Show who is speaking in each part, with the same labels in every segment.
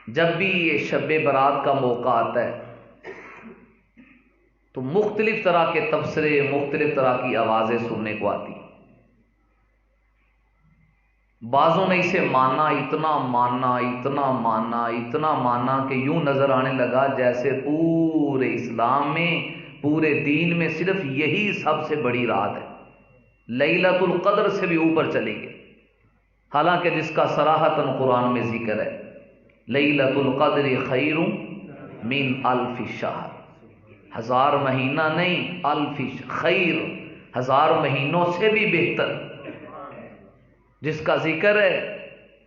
Speaker 1: جب بھی یہ شب برات کا موقع آتا ہے تو مختلف طرح کے تبصرے، مختلف طرح کی آوازیں سننے کو آتی. بعضوں نے اسے مانا، اتنا مانا، اتنا مانا، اتنا مانا کہ یوں نظر آنے لگا جیسے پورے اسلام میں، پورے دین میں صرف یہی سب سے بڑی رات ہے، لیلۃ القدر سے بھی اوپر چلے گئے. حالانکہ جس کا صراحتاً قرآن میں ذکر ہے، لیلۃ القدر خیر من الف شہر، 1000 مہینہ نہیں، الف خیر، 1000 مہینوں سے بھی بہتر. جس کا ذکر ہے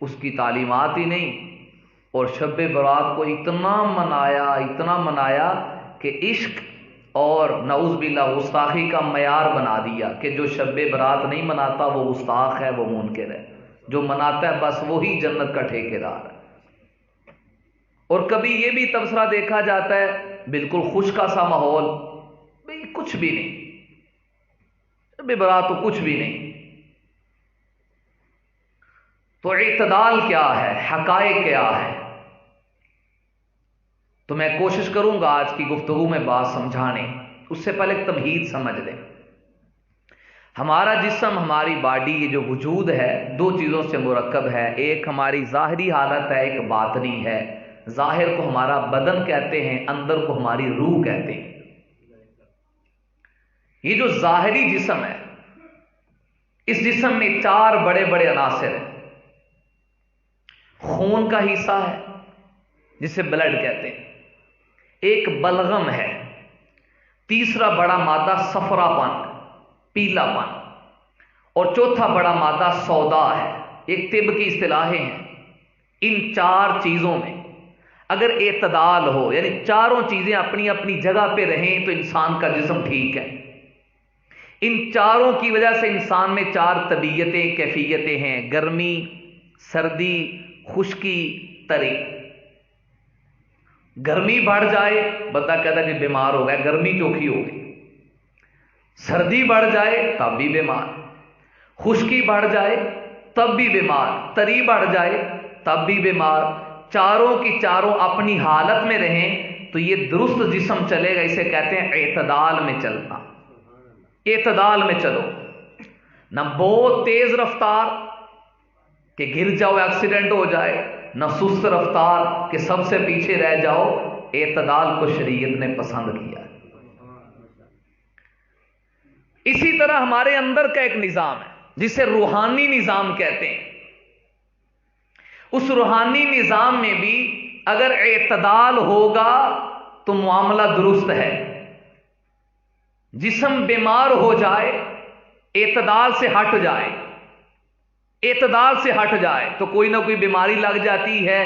Speaker 1: اس کی تعلیمات ہی نہیں. اور شب برات کو اتنا منایا، اتنا منایا کہ عشق اور نعوذ باللہ گستاخی کا معیار بنا دیا کہ جو شب برات نہیں مناتا وہ گستاخ ہے، وہ منکر ہے، جو مناتا ہے بس وہی جنت کا ٹھیکیدار ہے. اور کبھی یہ بھی تبصرہ دیکھا جاتا ہے بالکل خشکا سا ماحول، بھئی کچھ بھی نہیں، شب برات تو کچھ بھی نہیں. تو اعتدال کیا ہے، حقائق کیا ہے؟ تو میں کوشش کروں گا آج کی گفتگو میں بات سمجھانے. اس سے پہلے ایک تمہید سمجھ لیں. ہمارا جسم، ہماری باڈی، یہ جو وجود ہے 2 چیزوں سے مرکب ہے. ایک ہماری ظاہری حالت ہے، ایک باطنی ہے. ظاہر کو ہمارا بدن کہتے ہیں، اندر کو ہماری روح کہتے ہیں. یہ جو ظاہری جسم ہے، اس جسم میں 4 بڑے بڑے عناصر ہیں. خون کا حصہ ہے جسے بلڈ کہتے ہیں، ایک بلغم ہے، تیسرا بڑا مادہ صفرا پن، پیلا پن، اور چوتھا بڑا مادہ سودا ہے. ایک طب کی اصطلاحیں ہیں. ان 4 چیزوں میں اگر اعتدال ہو، یعنی چاروں چیزیں اپنی اپنی جگہ پہ رہیں تو انسان کا جسم ٹھیک ہے. ان چاروں کی وجہ سے انسان میں 4 طبیعتیں، کیفیتیں ہیں: گرمی، سردی، خشکی، تری. گرمی بڑھ جائے بندہ کہتا ہے جی بیمار ہو گیا، گرمی چوکھی ہو گئی. سردی بڑھ جائے تب بھی بیمار، خشکی بڑھ جائے تب بھی بیمار، تری بڑھ جائے تب بھی بیمار. چاروں کی چاروں اپنی حالت میں رہیں تو یہ درست جسم چلے گا. اسے کہتے ہیں اعتدال میں چلنا. اعتدال میں چلو، نہ بہت تیز رفتار کہ گر جاؤ ایکسیڈنٹ ہو جائے، نہ سست رفتار کہ سب سے پیچھے رہ جاؤ. اعتدال کو شریعت نے پسند کیا. اسی طرح ہمارے اندر کا ایک نظام ہے جسے روحانی نظام کہتے ہیں. اس روحانی نظام میں بھی اگر اعتدال ہوگا تو معاملہ درست ہے. جسم بیمار ہو جائے، اعتدال سے ہٹ جائے، اعتدال سے ہٹ جائے تو کوئی نہ کوئی بیماری لگ جاتی ہے.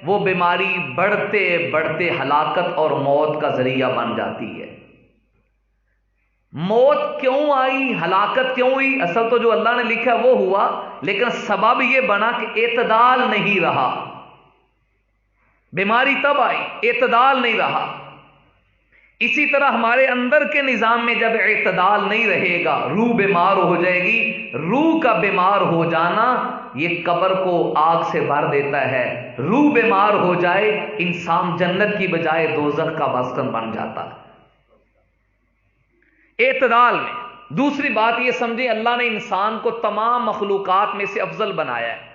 Speaker 1: وہ بیماری بڑھتے بڑھتے ہلاکت اور موت کا ذریعہ بن جاتی ہے. موت کیوں آئی، ہلاکت کیوں ہوئی؟ اصل تو جو اللہ نے لکھا وہ ہوا، لیکن سبب یہ بنا کہ اعتدال نہیں رہا. بیماری تب آئی، اعتدال نہیں رہا. اسی طرح ہمارے اندر کے نظام میں جب اعتدال نہیں رہے گا، روح بیمار ہو جائے گی. روح کا بیمار ہو جانا یہ قبر کو آگ سے بھر دیتا ہے. روح بیمار ہو جائے انسان جنت کی بجائے دوزخ کا مسکن بن جاتا ہے. اعتدال میں. دوسری بات یہ سمجھیں، اللہ نے انسان کو تمام مخلوقات میں سے افضل بنایا ہے.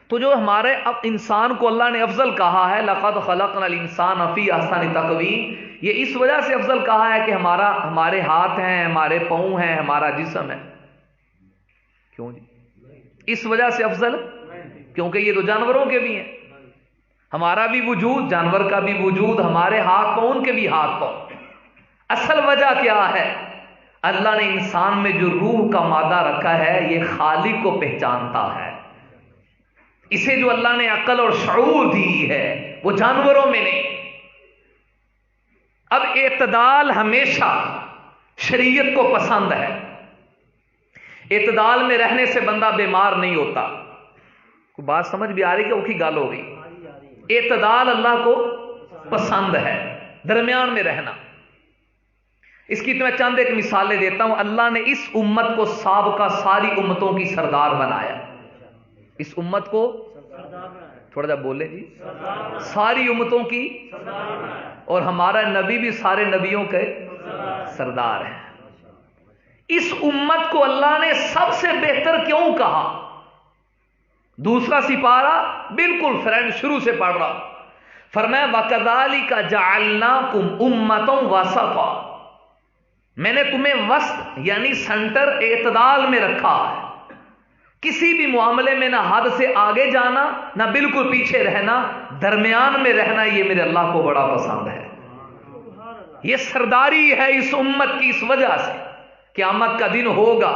Speaker 1: تو جو ہمارے انسان کو اللہ نے افضل کہا ہے، لقد خلقنا الانسان فی احسن تقویم، یہ اس وجہ سے افضل کہا ہے کہ ہمارے ہاتھ ہیں، ہمارے پاؤں ہیں، ہمارا جسم ہے. کیوں جی؟ اس وجہ سے افضل کیونکہ یہ تو جانوروں کے بھی ہیں. ہمارا بھی وجود، جانور کا بھی وجود، ہمارے ہاتھ پاؤں، ان کے بھی ہاتھ پاؤں. اصل وجہ کیا ہے؟ اللہ نے انسان میں جو روح کا مادہ رکھا ہے یہ خالق کو پہچانتا ہے. اسے جو اللہ نے عقل اور شعور دی ہے وہ جانوروں میں نہیں. اب اعتدال ہمیشہ شریعت کو پسند ہے. اعتدال میں رہنے سے بندہ بیمار نہیں ہوتا. کوئی بات سمجھ بھی آ رہی کہ اوکھی گال ہو گئی؟ اعتدال اللہ کو پسند ہے، درمیان میں رہنا. اس کی تو میں چند ایک مثالیں دیتا ہوں. اللہ نے اس امت کو سابقہ ساری امتوں کی سردار بنایا. اس امت کو تھوڑا جا بولیں جی، ساری امتوں کی، اور ہمارا نبی بھی سارے نبیوں کے سردار ہے۔ اس امت کو اللہ نے سب سے بہتر کیوں کہا؟ دوسرا سپارہ بالکل فرینڈ شروع سے پڑھ رہا، فرمایا وَكَذَلِكَ جَعَلْنَاكُمْ أُمَّةً وَسَطًا، میں نے تمہیں وسط یعنی سنٹر اعتدال میں رکھا ہے، کسی بھی معاملے میں نہ حد سے آگے جانا نہ بالکل پیچھے رہنا، درمیان میں رہنا، یہ میرے اللہ کو بڑا پسند ہے۔ یہ سرداری ہے اس امت کی، اس وجہ سے قیامت کا دن ہوگا،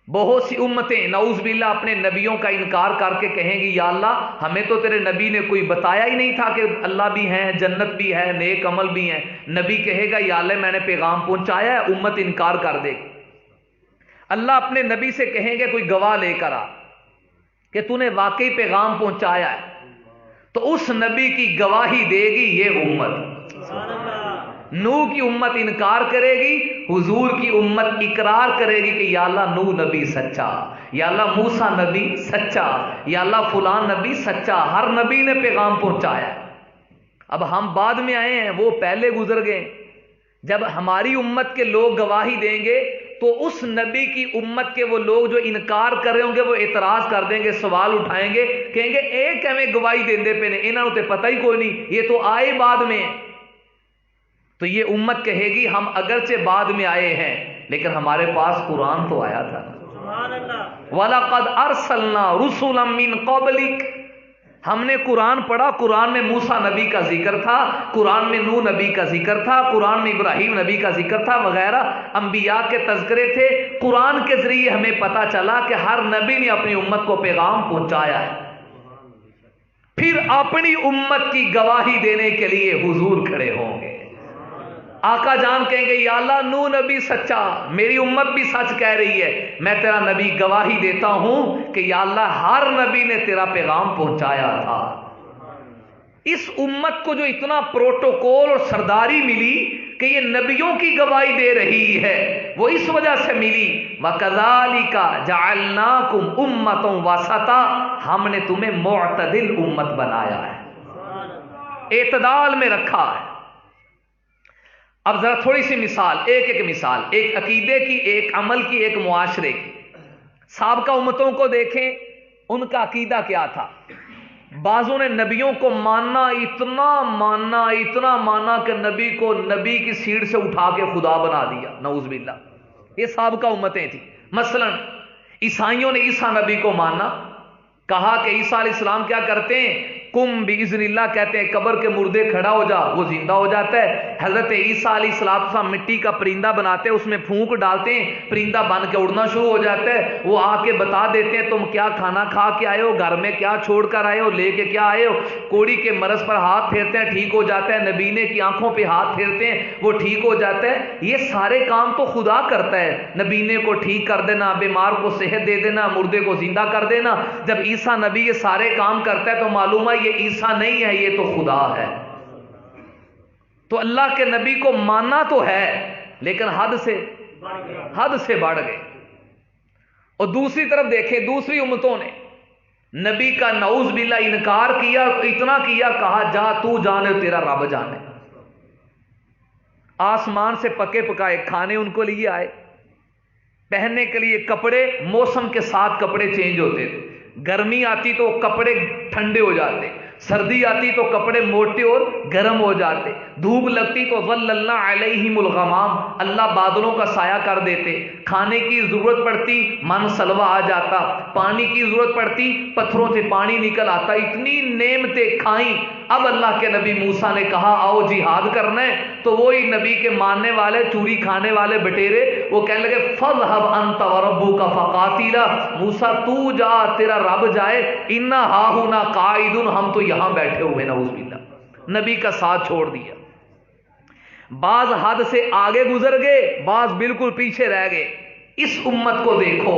Speaker 1: بہت سی امتیں نعوذ باللہ اپنے نبیوں کا انکار کر کے کہیں گی یا اللہ ہمیں تو تیرے نبی نے کوئی بتایا ہی نہیں تھا کہ اللہ بھی ہیں، جنت بھی ہے، نیک عمل بھی ہیں۔ نبی کہے گا یا اللہ میں نے پیغام پہنچایا ہے، امت انکار کر دے گی۔ اللہ اپنے نبی سے کہیں گے کوئی گواہ لے کر آ کہ تو نے واقعی پیغام پہنچایا ہے، تو اس نبی کی گواہی دے گی یہ امت۔ نوح کی امت انکار کرے گی، حضور کی امت اقرار کرے گی کہ یا اللہ نوح نبی سچا، یا اللہ موسیٰ نبی سچا، یا اللہ فلان نبی سچا، ہر نبی نے پیغام پہنچایا۔ اب ہم بعد میں آئے ہیں، وہ پہلے گزر گئے۔ جب ہماری امت کے لوگ گواہی دیں گے تو اس نبی کی امت کے وہ لوگ جو انکار کر رہے ہوں گے وہ اعتراض کر دیں گے، سوال اٹھائیں گے، کہیں گے ایک ہمیں گواہی دیندے پہ نے، انہوں نے پتہ ہی کوئی نہیں، یہ تو آئے بعد میں۔ تو یہ امت کہے گی ہم اگرچہ بعد میں آئے ہیں لیکن ہمارے پاس قرآن تو آیا تھا۔ وَلَقَدْ أَرْسَلْنَا رُسُلًا مِّن قَبْلِكَ، ہم نے قرآن پڑھا، قرآن میں موسیٰ نبی کا ذکر تھا، قرآن میں نوح نبی کا ذکر تھا، قرآن میں ابراہیم نبی کا ذکر تھا، وغیرہ انبیاء کے تذکرے تھے۔ قرآن کے ذریعے ہمیں پتا چلا کہ ہر نبی نے اپنی امت کو پیغام پہنچایا ہے۔ پھر اپنی امت کی گواہی دینے کے لیے حضور کھڑے ہوں گے۔ آقا جان کہیں گے یا اللہ نوح نبی سچا، میری امت بھی سچ کہہ رہی ہے، میں تیرا نبی گواہی دیتا ہوں کہ یا اللہ ہر نبی نے تیرا پیغام پہنچایا تھا۔ اس امت کو جو اتنا پروٹوکول اور سرداری ملی کہ یہ نبیوں کی گواہی دے رہی ہے، وہ اس وجہ سے ملی وَكَذَلِكَ جَعَلْنَاكُمْ أُمَّةً وَسَطًا، ہم نے تمہیں معتدل امت بنایا ہے، اعتدال میں رکھا ہے۔ اب ذرا تھوڑی سی مثال، ایک مثال، ایک عقیدے کی، ایک عمل کی، ایک معاشرے کی۔ سابقہ امتوں کو دیکھیں، ان کا عقیدہ کیا تھا؟ بعضوں نے نبیوں کو ماننا، اتنا ماننا کہ نبی کو نبی کی سیٹ سے اٹھا کے خدا بنا دیا، نعوذ باللہ۔ یہ سابقہ امتیں تھیں۔ مثلا عیسائیوں نے عیسیٰ نبی کو مانا، کہا کہ عیسیٰ علیہ السلام کیا کرتے ہیں، کم باذن اللہ کہتے ہیں، قبر کے مردے کھڑا ہو جا، وہ زندہ ہو جاتا ہے۔ حضرت عیسیٰ علیہ السلام مٹی کا پرندہ بناتے ہیں، اس میں پھونک ڈالتے ہیں، پرندہ بن کے اڑنا شروع ہو جاتا ہے، وہ آ کے بتا دیتے ہیں تم کیا کھانا کھا کے آئے ہو، گھر میں کیا چھوڑ کر آئے ہو، لے کے کیا آئے ہو۔ کوڑی کے مرض پر ہاتھ پھیرتے ہیں، ٹھیک ہو جاتا ہے، نبینے کی آنکھوں پہ ہاتھ پھیرتے ہیں، وہ ٹھیک ہو جاتا ہے۔ یہ سارے کام تو خدا کرتا ہے، نبینے کو ٹھیک کر دینا، بیمار کو صحت دے دینا، مردے کو زندہ کر دینا۔ جب عیسیٰ نبی یہ سارے کام کرتا ہے تو معلوم ہے یہ عیسیٰ نہیں ہے، یہ تو خدا ہے۔ تو اللہ کے نبی کو ماننا تو ہے لیکن حد سے بڑھ گئے۔ اور دوسری طرف دیکھیں، دوسری امتوں نے نبی کا نعوذ باللہ انکار کیا، اتنا کیا، کہا جا تو جانے تیرا رب جانے۔ آسمان سے پکے پکائے کھانے ان کو لیے آئے، پہننے کے لیے کپڑے، موسم کے ساتھ کپڑے چینج ہوتے تھے، گرمی آتی تو کپڑے ٹھنڈے ہو جاتے، سردی آتی تو کپڑے موٹے اور گرم ہو جاتے، دھوپ لگتی تو ظللنا علیہم الغمام، اللہ بادلوں کا سایہ کر دیتے، کھانے کی ضرورت پڑتی من سلوا آ جاتا، پانی کی ضرورت پڑتی پتھروں سے پانی نکل آتا، اتنی نعمتیں کھائیں۔ اب اللہ کے نبی موسیٰ نے کہا آؤ جہاد کرنا ہے، تو وہی نبی کے ماننے والے، چوری کھانے والے بٹیرے، وہ کہنے لگے فَاذْهَبْ أَنْتَ وَرَبُّكَ فَقَاتِلَا، موسیٰ تو جا، تیرا رب جائے، اِنَّا ہَاہُنَا قَاعِدٌ، ہم تو یہاں بیٹھے ہوئے، نعوذ باللہ۔ نبی کا ساتھ چھوڑ دیا۔ بعض حد سے آگے گزر گئے، بعض بالکل پیچھے رہ گئے۔ اس امت کو دیکھو،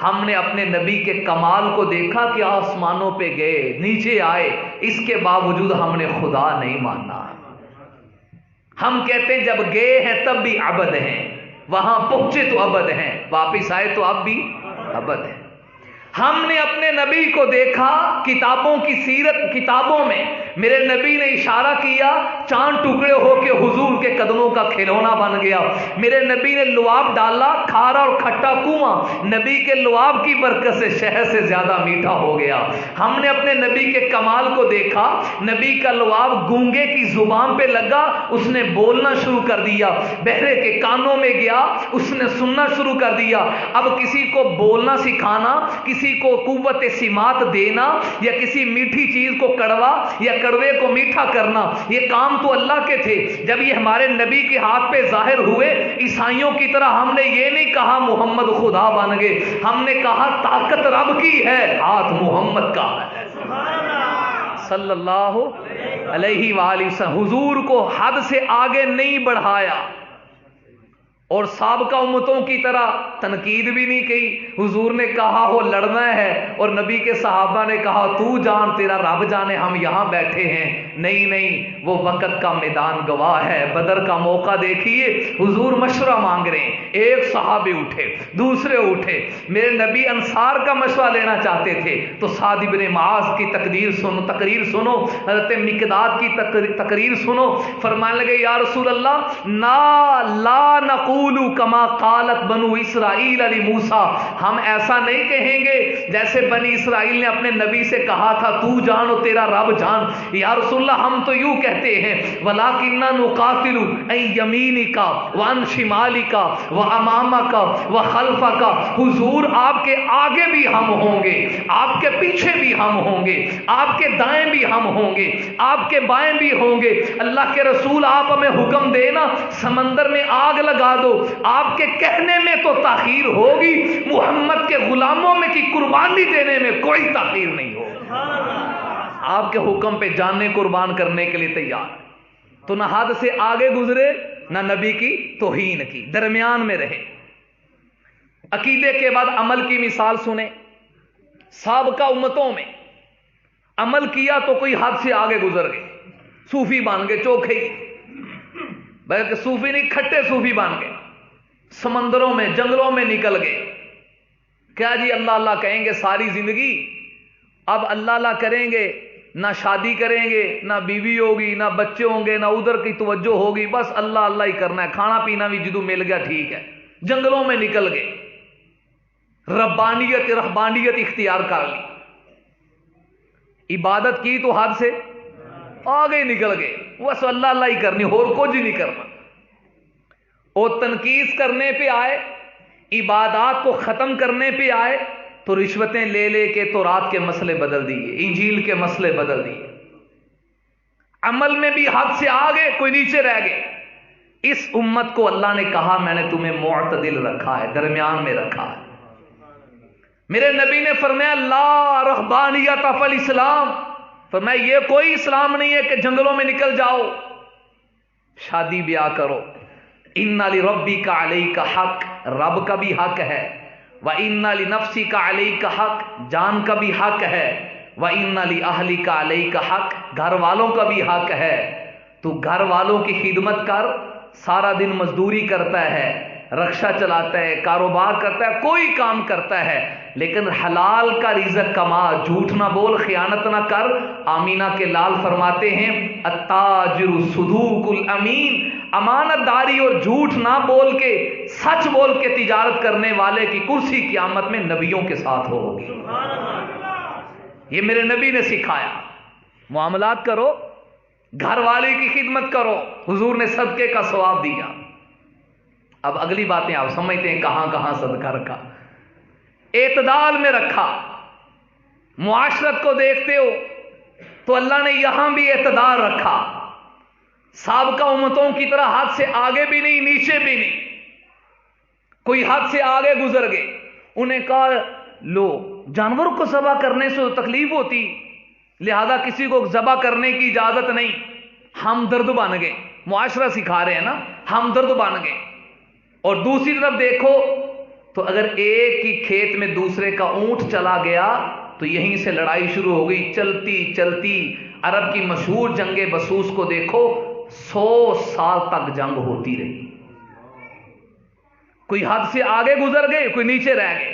Speaker 1: ہم نے اپنے نبی کے کمال کو دیکھا کہ آسمانوں پہ گئے، نیچے آئے، اس کے باوجود ہم نے خدا نہیں مانا۔ ہم کہتے ہیں جب گئے ہیں تب بھی عبد ہیں، وہاں پہنچے تو عبد ہیں، واپس آئے تو اب بھی عبد ہیں۔ ہم نے اپنے نبی کو دیکھا کتابوں کی سیرت کتابوں میں، میرے نبی نے اشارہ کیا، چاند ٹکڑے ہو کے حضور کے قدموں کا کھلونا بن گیا۔ میرے نبی نے لعاب ڈالا، کھارا اور کھٹا کنواں نبی کے لعاب کی برکت سے شہد سے زیادہ میٹھا ہو گیا۔ ہم نے اپنے نبی کے کمال کو دیکھا، نبی کا لعاب گونگے کی زبان پہ لگا، اس نے بولنا شروع کر دیا، بہرے کے کانوں میں گیا، اس نے سننا شروع کر دیا۔ اب کسی کو بولنا سکھانا، کسی کو قوت سماعت دینا، یا کسی میٹھی چیز کو کڑوا یا کڑوے کو میٹھا کرنا، یہ کام تو اللہ کے تھے۔ جب یہ ہمارے نبی کے ہاتھ پہ ظاہر ہوئے، عیسائیوں کی طرح ہم نے یہ نہیں کہا محمد خدا بن گئے، ہم نے کہا طاقت رب کی ہے، ہاتھ محمد کا ہے صلی اللہ علیہ وآلہ وسلم۔ حضور کو حد سے آگے نہیں بڑھایا، اور سابقہ امتوں کی طرح تنقید بھی نہیں کی۔ حضور نے کہا ہو لڑنا ہے، اور نبی کے صحابہ نے کہا تو جان تیرا رب جانے ہم یہاں بیٹھے ہیں، نہیں نہیں وہ وقت کا میدان گواہ ہے۔ بدر کا موقع دیکھیے، حضور مشورہ مانگ رہے ہیں، ایک صحابی اٹھے، دوسرے اٹھے، میرے نبی انصار کا مشورہ لینا چاہتے تھے تو سعد بن معاذ کی تقریر سنو، حضرت مقداد کی تقریر سنو، فرمانے لگے یا رسول اللہ لا نقول کما قالت بنو اسرائیل علی موسیٰ، ہم ایسا نہیں کہیں گے جیسے بنی اسرائیل نے اپنے نبی سے کہا تھا تو جان و تیرا رب جان۔ یا رسول اللہ ہم تو یوں کہتے ہیں وَلَكِنَّا نُقَاتِلُ عَنْ يَمِينِكَ وَعَنْ شِمَالِكَ وَأَمَامَكَ وَخَلْفَكَ، حضور آپ کے آگے بھی ہم ہوں گے، آپ کے پیچھے بھی ہم ہوں گے، آپ کے دائیں بھی ہم ہوں گے، آپ کے بائیں بھی ہوں گے۔ اللہ کے رسول آپ ہمیں حکم دینا سمندر میں آگ لگا دو، آپ کے کہنے میں تو تاخیر ہوگی، محمد کے غلاموں میں کی قربانی دینے میں کوئی تاخیر نہیں ہوگی۔ آپ کے حکم پہ جانیں قربان کرنے کے لیے تیار، تو نہ حد سے آگے گزرے نہ نبی کی توہین کی، درمیان میں رہے۔ عقیدے کے بعد عمل کی مثال سنیں، سابقہ امتوں میں عمل کیا تو کوئی حد سے آگے گزر گئے، صوفی بن گئے، چوکھے بلکہ صوفی نہیں کھٹے صوفی بن گئے، سمندروں میں جنگلوں میں نکل گئے، کیا جی اللہ اللہ کہیں گے ساری زندگی، اب اللہ اللہ کریں گے، نہ شادی کریں گے، نہ بیوی ہوگی، نہ بچے ہوں گے، نہ ادھر کی توجہ ہوگی، بس اللہ اللہ ہی کرنا ہے، کھانا پینا بھی جدو مل گیا ٹھیک ہے، جنگلوں میں نکل گئے، رہبانیت اختیار کر لی، عبادت کی تو حد سے آگے نکل گئے، بس اللہ اللہ ہی کرنی، اور کچھ نہیں کرنا، اور تنقید کرنے پہ آئے، عبادات کو ختم کرنے پہ آئے تو رشوتیں لے لے کے تورات کے مسئلے بدل دیے، انجیل کے مسئلے بدل دیے، عمل میں بھی حد سے آگے کوئی نیچے رہ گئے۔ اس امت کو اللہ نے کہا میں نے تمہیں معتدل رکھا ہے، درمیان میں رکھا ہے۔ میرے نبی نے فرمایا لا رہبانیت فی الاسلام، فرمایا یہ کوئی اسلام نہیں ہے کہ جنگلوں میں نکل جاؤ، شادی بیاہ کرو، ان لربک علیک حق، رب کا بھی حق ہے، وان لنفسک علیک حق، جان کا بھی حق ہے، وان لاہلک علیک حق، گھر والوں کا بھی حق ہے۔ تو گھر والوں کی خدمت کر، سارا دن مزدوری کرتا ہے، رکشہ چلاتا ہے، کاروبار کرتا ہے، کوئی کام کرتا ہے، لیکن حلال کا رزق کما، جھوٹ نہ بول، خیانت نہ کر۔ آمینہ کے لال فرماتے ہیں التاجر صدوق الامین، امانت داری اور جھوٹ نہ بول کے، سچ بول کے تجارت کرنے والے کی کرسی قیامت میں نبیوں کے ساتھ ہوگی۔ یہ میرے نبی نے سکھایا، معاملات کرو، گھر والے کی خدمت کرو، حضور نے صدقے کا ثواب دیا۔ اب اگلی باتیں آپ سمجھتے ہیں کہاں کہاں صدقہ رکھا، اعتدال میں رکھا۔ معاشرت کو دیکھتے ہو تو اللہ نے یہاں بھی اعتدال رکھا، سابقہ امتوں کی طرح حد سے آگے بھی نہیں نیچے بھی نہیں، کوئی حد سے آگے گزر گئے، انہیں کہا لو جانور کو ذبح کرنے سے تکلیف ہوتی، لہذا کسی کو ذبح کرنے کی اجازت نہیں، ہمدرد بن گئے، معاشرہ سکھا رہے ہیں نا، ہمدرد بن گئے۔ اور دوسری طرف دیکھو تو اگر ایک ہی کھیت میں دوسرے کا اونٹ چلا گیا تو یہیں سے لڑائی شروع ہو گئی، چلتی چلتی عرب کی مشہور جنگ بسوس کو دیکھو، 100 سال تک جنگ ہوتی رہی، کوئی حد سے آگے گزر گئے، کوئی نیچے رہ گئے۔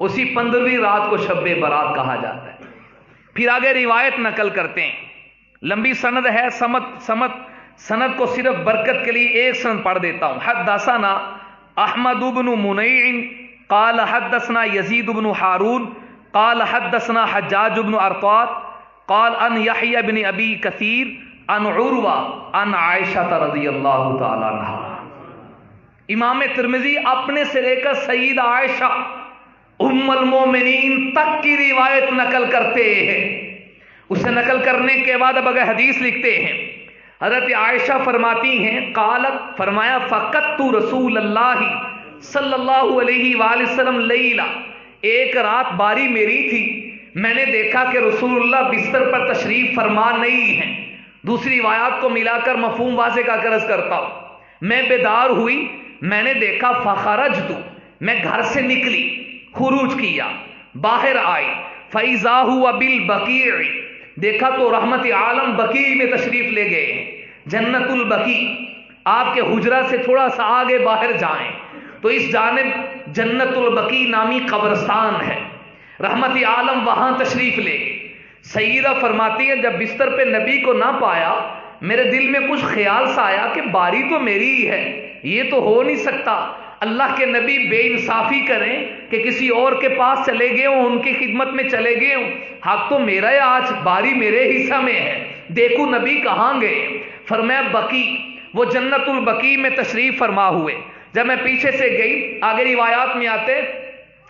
Speaker 1: اسی 15ویں رات کو شب برات کہا جاتا ہے۔ پھر آگے روایت نقل کرتے ہیں، لمبی سند ہے، سند کو صرف برکت کے لیے ایک سند پڑھ دیتا ہوں۔ حدثنا احمد بن منیع قال حدثنا یزید بن ہارون قال حدثنا حجاج بن ارطاط قال ان یحیی بن ابی کثیر ان عروہ ان عائشہ رضی اللہ تعالی عنہا۔ امام ترمذی اپنے سے لے کر سیدہ عائشہ ام المومنین تک کی روایت نقل کرتے ہیں۔ اسے نقل کرنے کے بعد اب اگر حدیث لکھتے ہیں، حضرت عائشہ فرماتی ہیں قالت فرمایا فقدت رسول اللہ صلی اللہ علیہ وآلہ وسلم لیلہ، ایک رات باری میری تھی، میں نے دیکھا کہ رسول اللہ بستر پر تشریف فرما نہیں ہیں۔ دوسری روایات کو ملا کر مفہوم واضح کا عرض کرتا ہوں، میں بیدار ہوئی، میں نے دیکھا فخرجت، میں گھر سے نکلی، خروج کیا، باہر آئی، فَإِذَا هُوَ بِالْبَقِيعِ، دیکھا تو رحمت عالم بقیع میں تشریف لے گئے ہیں، جنت البقیع۔ آپ کے حجرہ سے تھوڑا سا آگے باہر جائیں تو اس جانب جنت البقیع نامی قبرستان ہے، رحمت عالم وہاں تشریف لے گئے۔ سیدہ فرماتی ہے جب بستر پہ نبی کو نہ پایا، میرے دل میں کچھ خیال سا آیا کہ باری تو میری ہی ہے، یہ تو ہو نہیں سکتا اللہ کے نبی بے انصافی کریں کہ کسی اور کے پاس چلے گئے ہوں، ان کی خدمت میں چلے گئے ہوں، حق تو میرا ہے، آج باری میرے حصہ میں ہے، دیکھو نبی کہاں گئے؟ فرمایا بقیع، وہ جنت البقیع میں تشریف فرما ہوئے۔ جب میں پیچھے سے گئی، آگے روایات میں آتے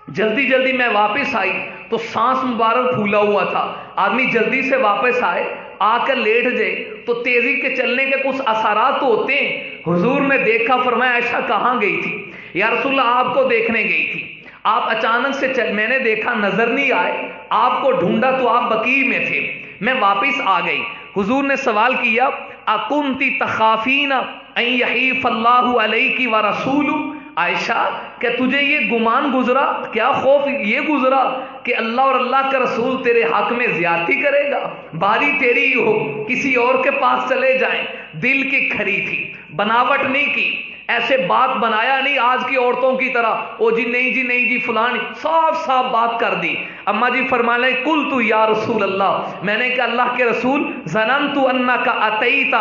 Speaker 1: جلدی میں واپس آئی تو سانس مبارک پھولا ہوا تھا، آدمی جلدی سے واپس آئے، آ کر لیٹ جائے تو تیزی کے چلنے کے کچھ اثرات تو ہوتے ہیں۔ حضور نے دیکھا، فرمایا عائشہ کہاں گئی تھی؟ یا رسول اللہ آپ کو دیکھنے گئی تھی، آپ اچانک سے میں نے دیکھا نظر نہیں آئے، آپ کو ڈھونڈا تو آپ بقیع میں تھے، میں واپس آ گئی۔ حضور نے سوال کیا اکنتی تخافین ان یحیف اللہ علیک ورسولہ، عائشہ کہ تجھے یہ گمان گزرا، کیا خوف یہ گزرا کہ اللہ اور اللہ کا رسول تیرے حق میں زیادتی کرے گا، باری تیری ہی ہو، کسی اور کے پاس چلے جائیں؟ دل کی کھری تھی، بناوٹ نہیں کی، ایسے بات بنایا نہیں آج کی عورتوں کی طرح، او جی نہیں جی فلانی، صاف بات کر دی۔ اما جی فرمانے قلت یا رسول اللہ، میں نے کہا اللہ کے رسول، ظننت انک اتیت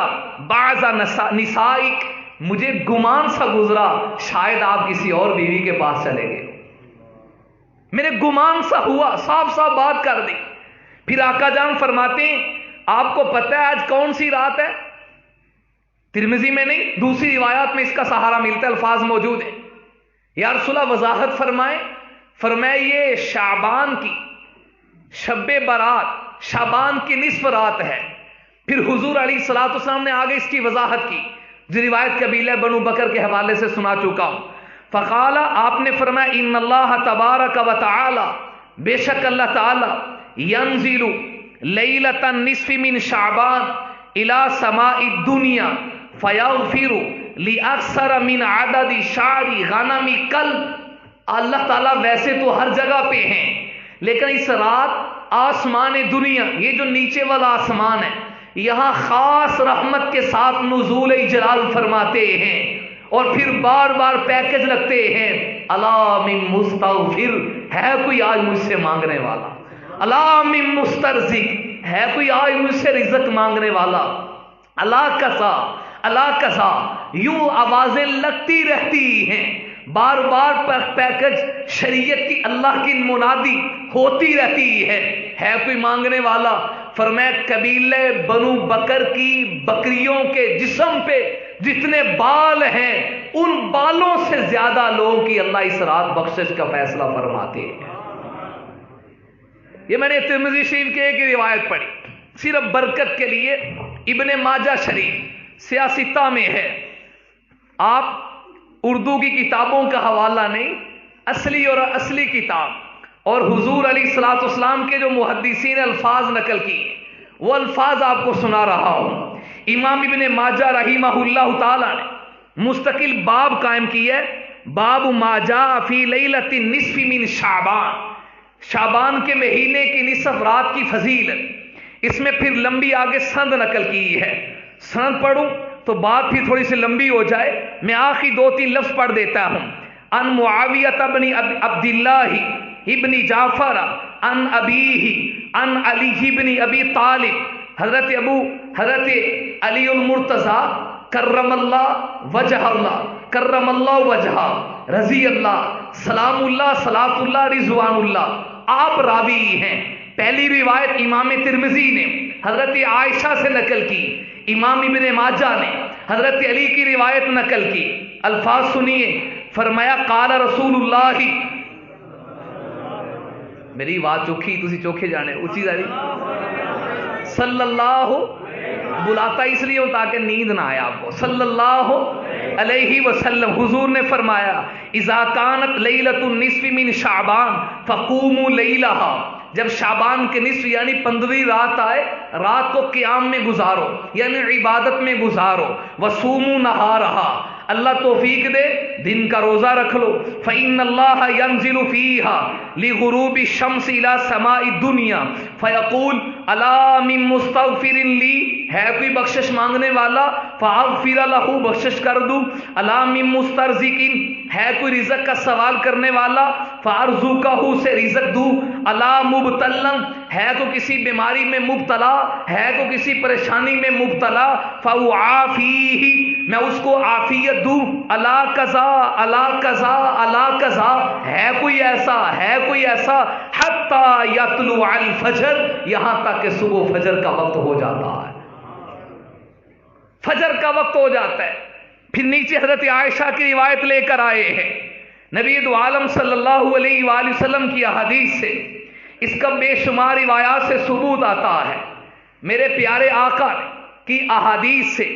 Speaker 1: بعض نسائک، مجھے گمان سا گزرا شاید آپ کسی اور بیوی کے پاس چلے گئے، میرے گمان سا ہوا، صاف بات کر دی۔ پھر آقا جان فرماتے ہیں آپ کو پتہ ہے آج کون سی رات ہے؟ ترمذی میں نہیں، دوسری روایات میں اس کا سہارا ملتا ہے، الفاظ موجود ہیں۔ یا رسول اللہ وضاحت فرمائیں، فرمائے یہ شعبان کی شب برات، شعبان کی نصف رات ہے۔ پھر حضور علیہ الصلوۃ والسلام نے آگے اس کی وضاحت کی، جو روایت قبیلہ بنو بکر کے حوالے سے سنا چکا ہوں۔ فقال، آپ نے فرمایا ان اللہ تبارک و تعالی، بے شک اللہ تعالی ینزل لیلۃ النصف من شعبان الی سماء الدنیا فیغفر لاکثر من عدد شعر غنم کلب۔ اللہ تعالیٰ ویسے تو ہر جگہ پہ ہیں، لیکن اس رات آسمان دنیا، یہ جو نیچے والا آسمان ہے، یہاں خاص رحمت کے ساتھ نزول جلال فرماتے ہیں، اور پھر بار پیکج لگتے ہیں، الا من مستغفر، ہے کوئی آج مجھ سے مانگنے والا، الا من مسترزق، ہے کوئی آج مجھ سے رزق مانگنے والا، اللہ کسا، یوں آوازیں لگتی رہتی ہیں، بار پیکج شریعت کی، اللہ کی منادی ہوتی رہتی ہے کوئی مانگنے والا؟ فرمایا قبیلہ بنو بکر کی بکریوں کے جسم پہ جتنے بال ہیں، ان بالوں سے زیادہ لوگوں کی اللہ اس رات بخشش کا فیصلہ فرماتے ہیں۔ یہ میں نے ترمذی شریف کے ایک روایت پڑھی، صرف برکت کے لیے، ابن ماجہ شریف سیاستہ میں ہے، آپ اردو کی کتابوں کا حوالہ نہیں، اصلی کتاب، اور حضور علیہ الصلوۃ والسلام کے جو محدثین الفاظ نقل کیے وہ الفاظ آپ کو سنا رہا ہوں۔ امام ابن ماجہ رحمہ اللہ تعالی نے مستقل باب قائم کیا ہے، باب ما جاء فی لیلۃ النصف من شعبان، شعبان کے مہینے کی نصف رات کی فضیلت۔ اس میں پھر لمبی آگے سند نقل کی ہے، سند پڑھوں تو بات پھر تھوڑی سی لمبی ہو جائے، میں آخری 2-3 لفظ پڑھ دیتا ہوں۔ ان معاویہ بن عبداللہ ابن جعفر عن ابیہ عن علی ابن ابی طالب، حضرت علی المرتضی کرم اللہ وجہ رضی اللہ سلام اللہ صلاۃ اللہ رضوان اللہ، آپ راوی ہیں۔ پہلی روایت امام ترمذی نے حضرت عائشہ سے نقل کی، امام ابن ماجہ نے حضرت علی کی روایت نقل کی۔ الفاظ سنیے، فرمایا قال رسول اللہ، میری بات چوکھی تسی چوکھے جانے اچھی جاری، صلی اللہ، بلاتا اس لیے ہوں تاکہ نیند نہ آئے آپ کو، صلی اللہ علیہ وسلم حضور نے فرمایا اذا کانت لیلۃ النصف من شعبان فقوموا لیلہا، جب شعبان کے نصف یعنی 15ویں رات آئے، رات کو قیام میں گزارو یعنی عبادت میں گزارو، وصوموا نہارہا، اللہ توفیق دے دن کا روزہ رکھ لو، فإن اللہ ينزل فیہا لغروب الشمس الى سماء الدنیا فیقول الا من مستغفر لی، ہے کوئی بخشش مانگنے والا، فاغفر لہ، بخشش کر دوں، الا من مسترزق، ہے کوئی رزق کا سوال کرنے والا، فارزقہ، سے رزق دوں، الا مبتلا، ہے تو کسی بیماری میں مبتلا، ہے تو کسی پریشانی میں مبتلا، فاعافیہ، میں اس کو عافیت دوں، الا قضا الا قضا الا قضا، ہے کوئی ایسا حتی یطلع الفجر، یہاں تک کہ صبح فجر کا وقت ہو جاتا ہے، فجر کا وقت ہو جاتا ہے۔ پھر نیچے حضرت عائشہ کی روایت لے کر آئے ہیں، نبی دو عالم صلی اللہ علیہ وآلہ وسلم کی احادیث سے، اس کا بے شمار روایات سے ثبوت آتا ہے، میرے پیارے آقا کی احادیث سے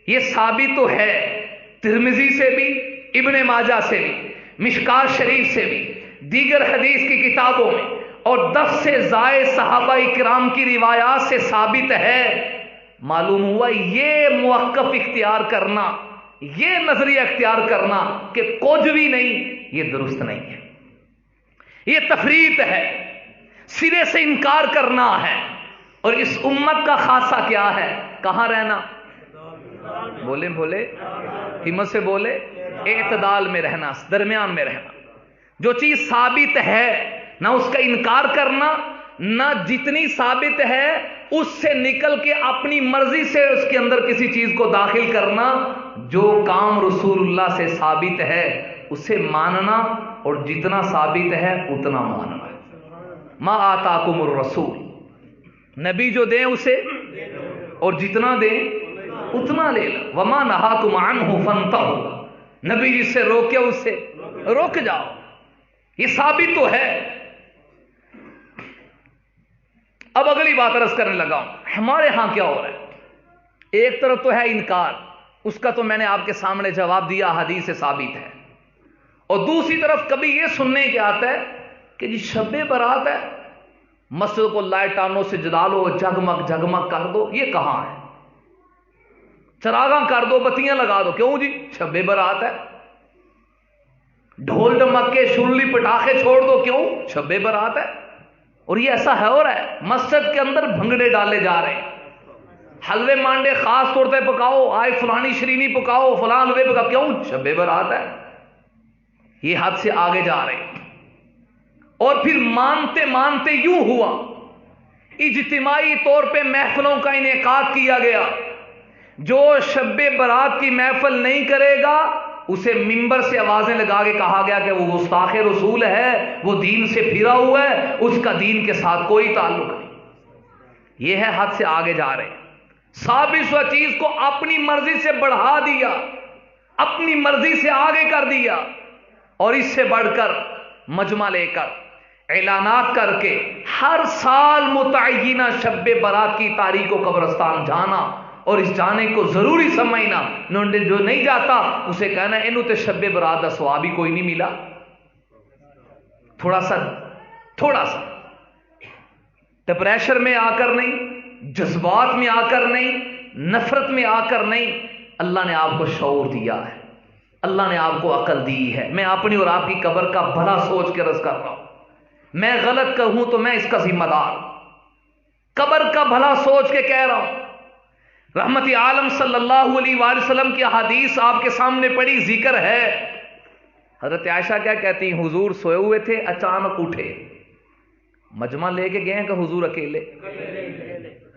Speaker 1: یہ ثابت تو ہے، ترمذی سے بھی، ابن ماجہ سے بھی، مشکات شریف سے بھی، دیگر حدیث کی کتابوں میں، اور 10 سے زائد صحابہ کرام کی روایات سے ثابت ہے۔ معلوم ہوا یہ موقف اختیار کرنا، یہ نظریہ اختیار کرنا کہ کچھ بھی نہیں، یہ درست نہیں ہے، یہ تفریط ہے، سرے سے انکار کرنا ہے۔ اور اس امت کا خاصہ کیا ہے؟ کہاں رہنا؟ بولے ہمت سے بولے، اعتدال میں رہنا، درمیان میں رہنا۔ جو چیز ثابت ہے نہ اس کا انکار کرنا، نہ جتنی ثابت ہے اس سے نکل کے اپنی مرضی سے اس کے اندر کسی چیز کو داخل کرنا۔ جو کام رسول اللہ سے ثابت ہے اسے ماننا، اور جتنا ثابت ہے اتنا ماننا۔ ما آتاکم الرسول، نبی جو دیں اسے، اور جتنا دیں اتنا لے لو، وما نہاکم عنہ فانتہوا، نبی جس سے روکے اس سے روک جاؤ، یہ ثابت تو ہے۔ اب اگلی بات عرض کرنے لگا ہوں، ہمارے ہاں کیا ہو رہا ہے؟ ایک طرف تو ہے انکار، اس کا تو میں نے آپ کے سامنے جواب دیا، حدیث سے ثابت ہے، اور دوسری طرف کبھی یہ سننے کے آتا ہے کہ جی شب برات ہے، مسجد کو لائٹانوں سے جلا لو، جگمگ جگمگ کر دو، یہ کہاں ہے؟ چراغاں کر دو، بتیاں لگا دو، کیوں جی شب برات ہے؟ ڈھول ڈمکے شرلی پٹاخے چھوڑ دو، کیوں؟ شب برات ہے۔ اور یہ ایسا ہے ہو رہا ہے، مسجد کے اندر بھنگڑے ڈالے جا رہے ہیں، حلوے مانڈے خاص طور پہ پکاؤ، آئے فلانی شرینی پکاؤ، فلان حلوے پکاؤ، کیوں؟ شب برات ہے۔ یہ حد سے آگے جا رہے ہیں۔ اور پھر مانتے مانتے یوں ہوا، اجتماعی طور پہ محفلوں کا انعقاد کیا گیا، جو شب برات کی محفل نہیں کرے گا اسے منبر سے آوازیں لگا کے کہا گیا کہ وہ گستاخ رسول ہے، وہ دین سے پھرا ہوا ہے، اس کا دین کے ساتھ کوئی تعلق نہیں۔ یہ ہے حد سے آگے جا رہے ہیں، ثابت چیز کو اپنی مرضی سے بڑھا دیا، اپنی مرضی سے آگے کر دیا، اور اس سے بڑھ کر مجمع لے کر اعلانات کر کے ہر سال متعینہ شب برات کی تاریخ کو قبرستان جانا، اور اس جانے کو ضروری سمجھنا، جو نہیں جاتا اسے کہنا انہوں تے شب برات دا ثواب ہی کوئی نہیں ملا۔ تھوڑا سا ڈپریشر میں آ کر نہیں، جذبات میں آ کر نہیں، نفرت میں آ کر نہیں، اللہ نے آپ کو شعور دیا ہے، اللہ نے آپ کو عقل دی ہے۔ میں اپنی اور آپ کی قبر کا بھلا سوچ کے عرض کر رہا ہوں، میں غلط کہوں تو میں اس کا ذمہ دار، قبر کا بھلا سوچ کے کہہ رہا ہوں۔ رحمت عالم صلی اللہ علیہ وآلہ وسلم کی حدیث آپ کے سامنے پڑی، ذکر ہے حضرت عائشہ کیا کہتی ہیں؟ حضور سوئے ہوئے تھے، اچانک اٹھے، مجمع لے کے گئے کہ حضور اکیلے؟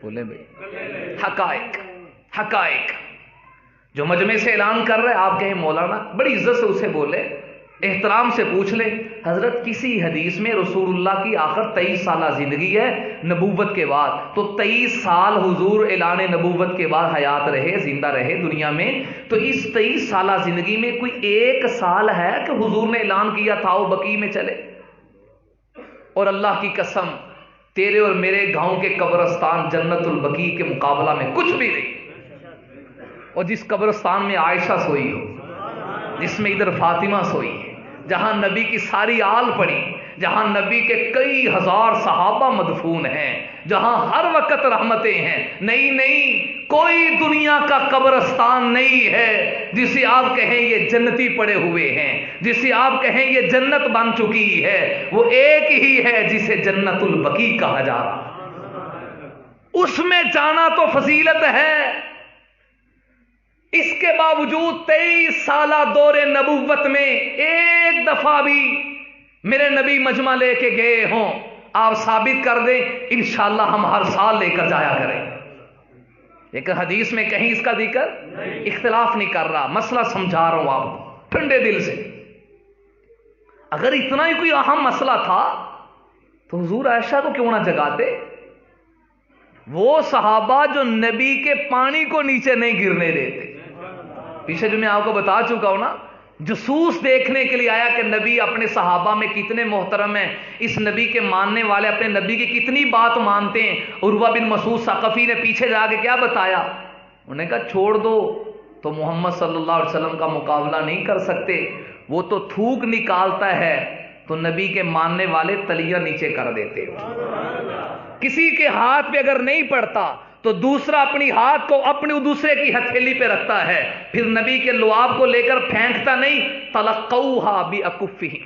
Speaker 1: بولے بھائی، حقائق جو مجمع سے اعلان کر رہے، آپ کہیں مولانا بڑی عزت سے اسے بولے، احترام سے پوچھ لے، حضرت کسی حدیث میں رسول اللہ کی آخر 23 سالہ زندگی ہے نبوت کے بعد، تو 23 سال حضور اعلان نبوت کے بعد حیات رہے، زندہ رہے دنیا میں، تو اس 23 سالہ زندگی میں کوئی ایک سال ہے کہ حضور نے اعلان کیا تھا وہ بقیع میں چلے؟ اور اللہ کی قسم تیرے اور میرے گاؤں کے قبرستان جنت البقیع کے مقابلہ میں کچھ بھی نہیں۔ اور جس قبرستان میں عائشہ سوئی ہو، جس میں ادھر فاطمہ سوئی ہے، جہاں نبی کی ساری آل پڑی، جہاں نبی کے کئی ہزار صحابہ مدفون ہیں، جہاں ہر وقت رحمتیں ہیں، نہیں کوئی دنیا کا قبرستان نہیں ہے جسے آپ کہیں یہ جنتی پڑے ہوئے ہیں، جسے آپ کہیں یہ جنت بن چکی ہے، وہ ایک ہی ہے جسے جنت البقیع کہا جا رہا، اس میں جانا تو فضیلت ہے۔ اس کے باوجود 23 سالہ دور نبوت میں ایک دفعہ بھی میرے نبی مجمع لے کے گئے ہوں، آپ ثابت کر دیں، انشاءاللہ ہم ہر سال لے کر جایا کریں۔ لیکن حدیث میں کہیں اس کا ذکر اختلاف نہیں کر رہا، مسئلہ سمجھا رہا ہوں آپ کو ٹھنڈے دل سے۔ اگر اتنا ہی کوئی اہم مسئلہ تھا تو حضور عائشہ کو کیوں نہ جگاتے؟ وہ صحابہ جو نبی کے پانی کو نیچے نہیں گرنے دیتے، پیچھے جو میں آپ کو بتا چکا ہوں نا، جسوس دیکھنے کے لیے آیا کہ نبی اپنے صحابہ میں کتنے محترم ہیں، اس نبی کے ماننے والے اپنے نبی کی کتنی بات مانتے ہیں۔ عروہ بن مسعود ثقفی نے پیچھے جا کے کیا بتایا؟ انہوں نے کہا چھوڑ دو، تو محمد صلی اللہ علیہ وسلم کا مقابلہ نہیں کر سکتے، وہ تو تھوک نکالتا ہے تو نبی کے ماننے والے تلیاں نیچے کر دیتے۔ کسی کے ہاتھ پہ اگر نہیں پڑتا تو دوسرا اپنی ہاتھ کو اپنے دوسرے کی ہتھیلی پہ رکھتا ہے، پھر نبی کے لعاب کو لے کر پھینکتا نہیں، تلقوہا بِأَكُفِّهِمْ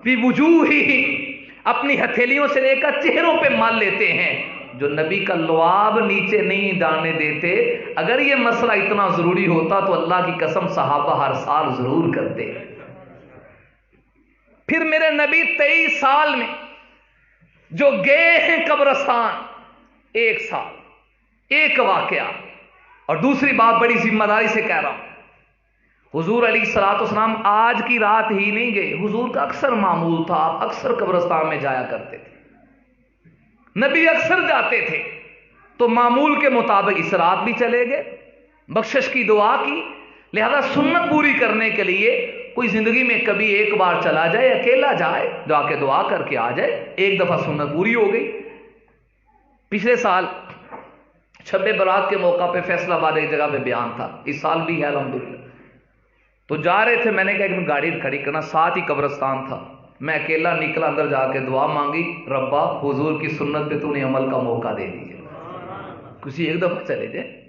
Speaker 1: بِوُجُوهِهِمْ، اپنی ہتھیلیوں سے لے کر چہروں پہ مال لیتے ہیں، جو نبی کا لعاب نیچے نہیں ڈالنے دیتے۔ اگر یہ مسئلہ اتنا ضروری ہوتا تو اللہ کی قسم صحابہ ہر سال ضرور کرتے۔ پھر میرے نبی 23 سال میں جو گئے ہیں قبرستان، ایک سال، ایک واقعہ، اور دوسری بات بڑی ذمہ داری سے کہہ رہا ہوں، حضور علیہ الصلوۃ والسلام آج کی رات ہی نہیں گئے، حضور کا اکثر معمول تھا، آپ اکثر قبرستان میں جایا کرتے تھے، نبی اکثر جاتے تھے، تو معمول کے مطابق اس رات بھی چلے گئے، بخشش کی دعا کی، لہذا سنت پوری کرنے کے لیے کوئی زندگی میں کبھی ایک بار چلا جائے، اکیلا جائے، جا کے دعا کر کے آ جائے، ایک دفعہ سنت پوری ہو گئی۔ پچھلے سال شب برات کے موقع پہ فیصلہ آباد ایک جگہ پہ بیان تھا، اس سال بھی ہے الحمدللہ، تو جا رہے تھے، میں نے کہا کہ گاڑی کھڑی کرنا، ساتھ ہی قبرستان تھا، میں اکیلا نکلا، اندر جا کے دعا مانگی، ربا حضور کی سنت پہ تو نے عمل کا موقع دے دیجیے، کسی ایک دفعہ چلے جائے،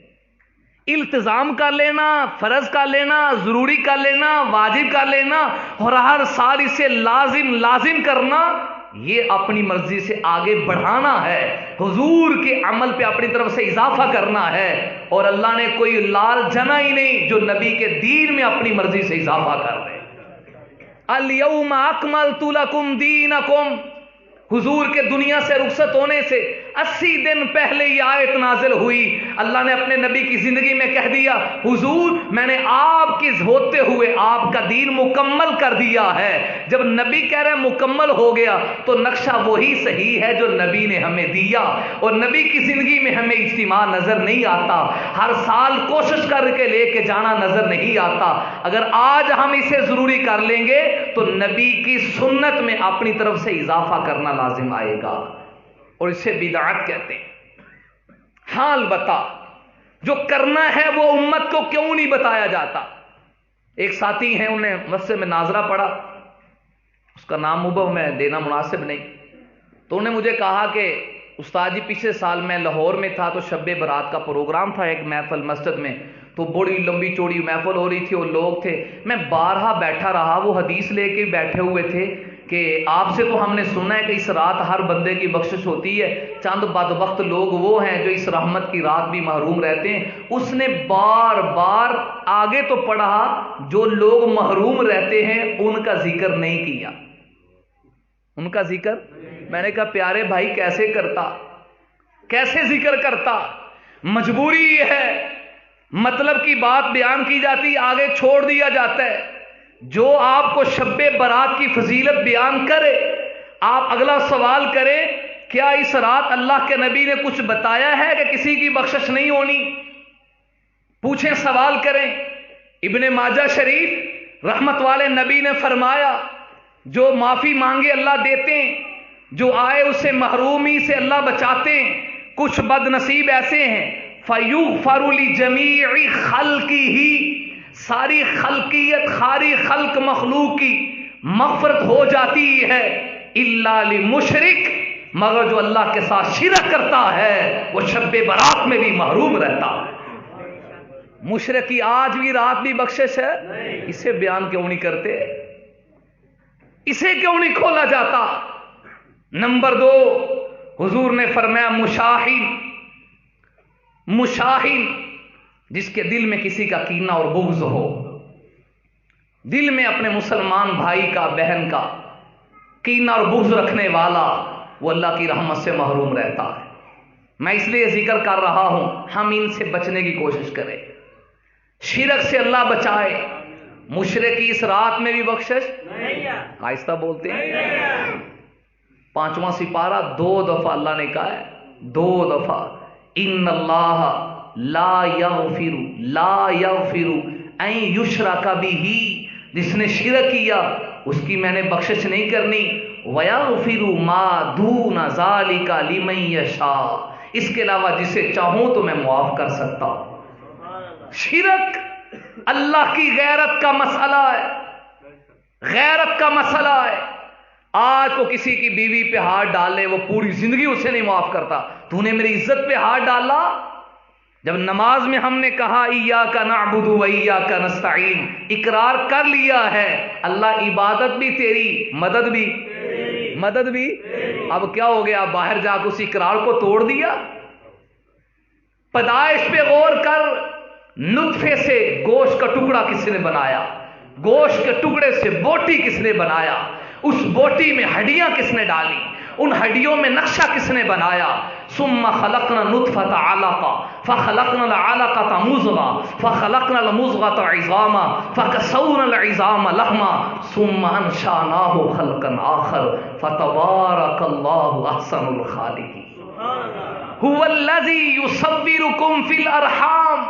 Speaker 1: التزام کر لینا، فرض کر لینا، ضروری کر لینا، واجب کر لینا، اور ہر سال اسے لازم کرنا، یہ اپنی مرضی سے آگے بڑھانا ہے، حضور کے عمل پہ اپنی طرف سے اضافہ کرنا ہے، اور اللہ نے کوئی لال جنا ہی نہیں جو نبی کے دین میں اپنی مرضی سے اضافہ کر رہے۔ الیوم اکملت لکم دینکم، حضور کے دنیا سے رخصت ہونے سے 80 دن پہلے یہ آیت نازل ہوئی، اللہ نے اپنے نبی کی زندگی میں کہہ دیا، حضور میں نے آپ کی ہوتے ہوئے آپ کا دین مکمل کر دیا ہے۔ جب نبی کہہ رہے مکمل ہو گیا تو نقشہ وہی صحیح ہے جو نبی نے ہمیں دیا، اور نبی کی زندگی میں ہمیں اجتماع نظر نہیں آتا، ہر سال کوشش کر کے لے کے جانا نظر نہیں آتا۔ اگر آج ہم اسے ضروری کر لیں گے تو نبی کی سنت میں اپنی طرف سے اضافہ کرنا لازم آئے گا، اور اسے بدعت کہتے ہیں۔ ہاں البتہ جو کرنا ہے وہ امت کو کیوں نہیں بتایا جاتا؟ ایک ساتھی ہیں، انہیں مسجد میں ناظرہ پڑھا، اس کا نام مبہم میں دینا مناسب نہیں، تو انہوں نے مجھے کہا کہ استاد جی پچھلے سال میں لاہور میں تھا تو شب برات کا پروگرام تھا ایک محفل مسجد میں، تو بڑی لمبی چوڑی محفل ہو رہی تھی اور لوگ تھے، میں بارہا بیٹھا رہا، وہ حدیث لے کے بیٹھے ہوئے تھے، کہ آپ سے تو ہم نے سنا ہے کہ اس رات ہر بندے کی بخشش ہوتی ہے، چند بدبخت لوگ وہ ہیں جو اس رحمت کی رات بھی محروم رہتے ہیں۔ اس نے بار بار آگے تو پڑھا جو لوگ محروم رہتے ہیں ان کا ذکر نہیں کیا، ان کا ذکر۔ میں نے کہا پیارے بھائی کیسے کرتا، کیسے ذکر کرتا؟ مجبوری یہ ہے، مطلب کی بات بیان کی جاتی آگے چھوڑ دیا جاتا ہے۔ جو آپ کو شب برات کی فضیلت بیان کرے، آپ اگلا سوال کریں کیا اس رات اللہ کے نبی نے کچھ بتایا ہے کہ کسی کی بخشش نہیں ہونی؟ پوچھیں، سوال کریں۔ ابن ماجہ شریف رحمت والے نبی نے فرمایا جو معافی مانگے اللہ دیتے ہیں، جو آئے اسے محرومی سے اللہ بچاتے ہیں۔ کچھ بد نصیب ایسے ہیں فَيُغْفَرُ لِجَمِيعِ خَلْقِهِ، ساری خلقیت، ساری خلق مخلوق کی مغفرت ہو جاتی ہے، اِلَّا لِمُشْرِكٍ، مگر جو اللہ کے ساتھ شرک کرتا ہے وہ شب برات میں بھی محروم رہتا ہے۔ مشرک کی آج بھی رات بھی بخشش ہے، اسے بیان کیوں نہیں کرتے؟ اسے کیوں نہیں کھولا جاتا؟ نمبر 2، حضور نے فرمایا مشاہین، جس کے دل میں کسی کا کینہ اور بغض ہو، دل میں اپنے مسلمان بھائی کا، بہن کا کینہ اور بغض رکھنے والا، وہ اللہ کی رحمت سے محروم رہتا ہے۔ میں اس لیے ذکر کر رہا ہوں ہم ان سے بچنے کی کوشش کریں، شرک سے اللہ بچائے۔ مشرک کی اس رات میں بھی بخشش، آہستہ بولتے ہیں، 5واں سپارہ 2 دفعہ اللہ نے کہا ہے، 2 دفعہ، ان اللہ لا یغفر ان یشرک بہ، جس نے شرک کیا اس کی میں نے بخشش نہیں کرنی، ویغفر ما دون ذالک لمن یشاء، اس کے علاوہ جسے چاہوں تو میں معاف کر سکتا ہوں۔ شرک اللہ کی غیرت کا مسئلہ ہے، غیرت کا مسئلہ ہے۔ آج کو کسی کی بیوی پہ ہاتھ ڈالے وہ پوری زندگی اسے نہیں معاف کرتا، تو نے میری عزت پہ ہاتھ ڈالا۔ جب نماز میں ہم نے کہا ایاک نعبد و ایاک نستعین، اقرار کر لیا ہے اللہ عبادت بھی تیری، مدد بھی، اب کیا ہو گیا؟ باہر جا کے اس اقرار کو توڑ دیا۔ پیدائش پہ غور کر، نطفے سے گوشت کا ٹکڑا کس نے بنایا؟ گوشت کے ٹکڑے سے بوٹی کس نے بنایا؟ اس بوٹی میں ہڈیاں کس نے ڈالی؟ ان ہڈیوں میں نقشہ کس نے بنایا؟ ثم خلقنا نطفة علقہ فخلقنا العلقة مضغة فخلقنا المضغة عظاما فكسونا العظام لحما ثم انشأناه خلقا آخر فتبارك الله احسن الخالقين۔ هو الذي يصوركم في الارحام،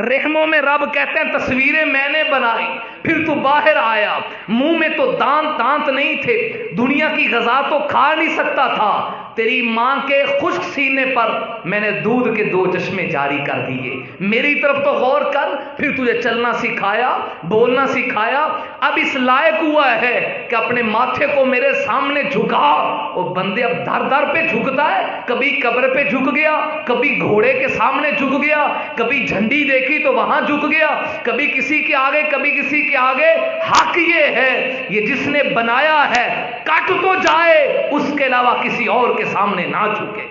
Speaker 1: رحموں میں رب کہتے ہیں تصویریں میں نے بنائی، پھر تو باہر آیا، منہ میں تو دانت نہیں تھے، دنیا کی غذا تو کھا نہیں سکتا تھا، تیری ماں کے خشک سینے پر میں نے دودھ کے 2 چشمے جاری کر دیے۔ میری طرف تو غور کر، پھر تجھے چلنا سکھایا، بولنا سکھایا، اب اس لائق ہوا ہے کہ اپنے ماتھے کو میرے سامنے جھکا۔ اور بندے اب در در پہ جھکتا ہے، کبھی قبر پہ جھک گیا، کبھی گھوڑے کے سامنے جھک گیا، کبھی جھنڈی دیکھی تو وہاں جھک گیا، کبھی کسی کے آگے کبھی کسی کے آگے۔ حق یہ ہے یہ جس نے بنایا ہے کٹ تو جائے، اس کے علاوہ کسی اور کے سامنے نہ جھکے۔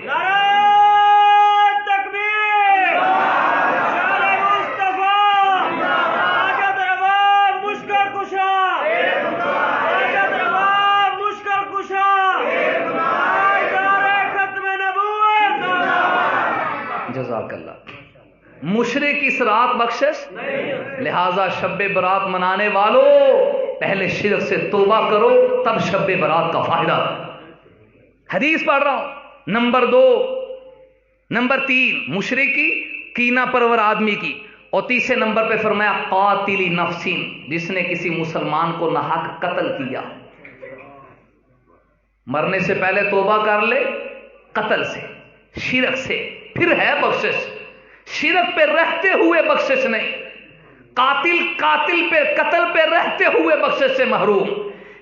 Speaker 1: جزاک اللہ۔ مشرک اس رات بخشش، لہذا شب برات منانے والوں پہلے شرک سے توبہ کرو، تب شب برات کا فائدہ۔ حدیث پڑھ رہا ہوں۔ نمبر 3 مشرک کی، کینہ پرور آدمی کی، اور تیسرے نمبر پہ فرمایا قاتل نفسین، جس نے کسی مسلمان کو ناحق قتل کیا۔ مرنے سے پہلے توبہ کر لے قتل سے، شرک سے، پھر ہے بخشش۔ شرک پہ رہتے ہوئے بخشش نہیں، قاتل پہ، قتل پہ رہتے ہوئے بخشش سے محروم،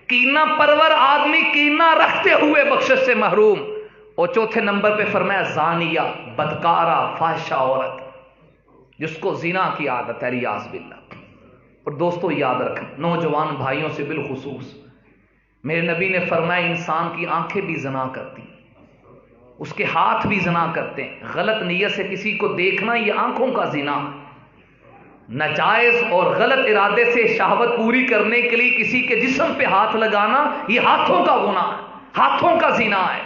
Speaker 1: کینہ پرور آدمی کینہ رکھتے ہوئے بخشش سے محروم۔ اور چوتھے نمبر پہ فرمایا زانیہ، بدکارہ، فاحشہ عورت، جس کو زنا کی عادت ہے، ریاض باللہ۔ اور دوستو یاد رکھیں، نوجوان بھائیوں سے بالخصوص میرے نبی نے فرمایا انسان کی آنکھیں بھی زنا کرتی ہیں، اس کے ہاتھ بھی زنا کرتے ہیں۔ غلط نیت سے کسی کو دیکھنا یہ آنکھوں کا زنا ہے۔ ناجائز اور غلط ارادے سے شہوت پوری کرنے کے لیے کسی کے جسم پہ ہاتھ لگانا یہ ہاتھوں کا گناہ ہے، ہاتھوں کا زنا ہے۔